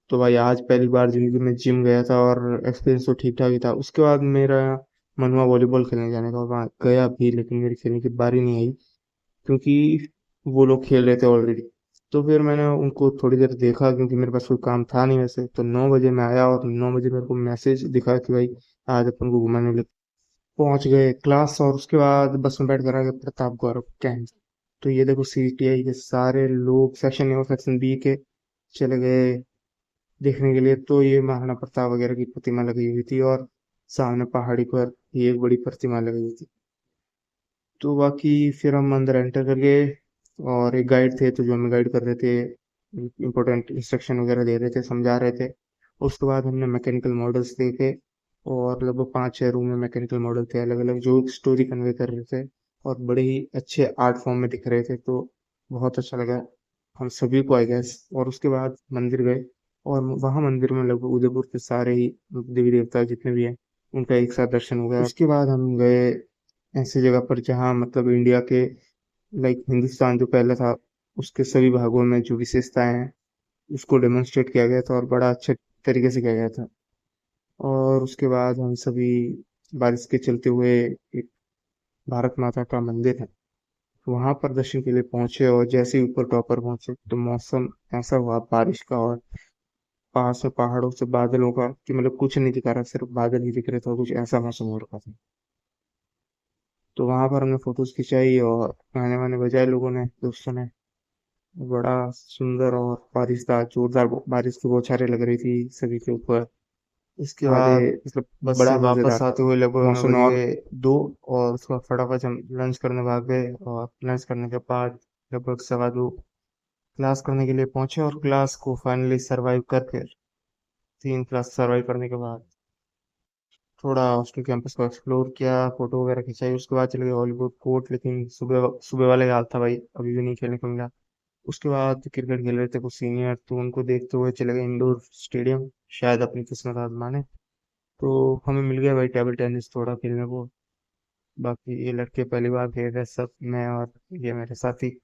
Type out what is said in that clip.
तो भाई आज पहली बार जिंदगी में जिम गया था और एक्सपीरियंस तो ठीक ठाक ही था। उसके बाद मेरा मन हुआ वॉलीबॉल खेलने जाने का, और वहाँ गया भी, लेकिन मेरी खेलने की बारी नहीं आई क्योंकि वो लोग खेल रहे थे ऑलरेडी। तो फिर मैंने उनको थोड़ी देर देखा क्योंकि मेरे पास कोई काम था नहीं वैसे। तो 9 बजे मैं आया और 9 बजे मेरे को मैसेज दिखा कि भाई आज अपन को घुमाने ले। पहुंच गए क्लास और उसके बाद बस में बैठ कर आ गए प्रताप गौरव कैंप। तो ये देखो सीटीआई के सारे लोग सेक्शन ए और सेक्शन बी के चले गए देखने के लिए। तो ये महाराणा प्रताप वगैरह की प्रतिमा लगी हुई थी और सामने पहाड़ी पर ये एक बड़ी प्रतिमा लगी हुई थी। तो बाकी फिर हम अंदर एंटर कर गए और एक गाइड थे तो जो हमें गाइड कर रहे थे, इम्पोर्टेंट इंस्ट्रक्शन वगैरह दे रहे थे, समझा रहे थे। उसके बाद हमने मैकेनिकल मॉडल्स देखे और लगभग 5-6 रूम में मैकेनिकल मॉडल थे अलग अलग जो स्टोरी कन्वे कर रहे थे और बड़े ही अच्छे आर्ट फॉर्म में दिख रहे थे। तो बहुत अच्छा लगा हम सभी को आई गेस। और उसके बाद मंदिर गए और वहाँ मंदिर में लगभग उदयपुर के सारे ही देवी देवता जितने भी हैं उनका एक साथ दर्शन हो गया। उसके बाद हम गए ऐसी जगह पर जहाँ मतलब इंडिया के, लाइक हिंदुस्तान जो पहले था उसके सभी भागों में जो विशेषताएं हैं उसको डेमोन्स्ट्रेट किया गया था और बड़ा अच्छे तरीके से किया गया था। और उसके बाद हम सभी बारिश के चलते हुए एक भारत माता का मंदिर है वहां पर दर्शन के लिए पहुंचे, और जैसे ही ऊपर टॉप पर पहुंचे तो मौसम ऐसा हुआ बारिश का और पास में पहाड़ों से बादलों का कि मतलब कुछ नहीं दिखा रहा, सिर्फ बादल ही दिख रहे थे और कुछ ऐसा मौसम हो रखा था। तो वहां पर हमने फोटोज खिंचाई और गाने वाने बजाए लोगों ने, दोस्तों ने। बड़ा सुंदर और बारिशदार जोरदार बारिश की बौछारें लग रही थी सभी के ऊपर। इसके अरे बाद मतलब बस से बड़ा वापस मजेदार था। आते हुए लगभग हमें बज गए 2 और उसके बाद फटाफट हम लंच करने भाग गए। और लंच करने के बाद लगभग 2:15 क्लास करने के लिए पहुंचे और क्लास को फाइनली सरवाइव करके 3 क्लास सरवाइव करने के बाद थोड़ा हॉस्टल कैंपस को एक्सप्लोर किया, फोटो वगैरह खिंचाई। उसके बाद चले गए हॉलीवुड कोर्ट, लेकिन सुबह सुबह वाले हाल था भाई, अभी भी नहीं खेलने को मिला। उसके बाद क्रिकेट खेल रहे थे कुछ सीनियर तो उनको देखते हुए चले गए इंडोर स्टेडियम, शायद अपनी किस्मत आजमाने। तो हमें मिल गया भाई टेबल टेनिस थोड़ा खेलने को। बाकी ये लड़के पहली बार खेल रहे सब, मैं और ये मेरे साथी।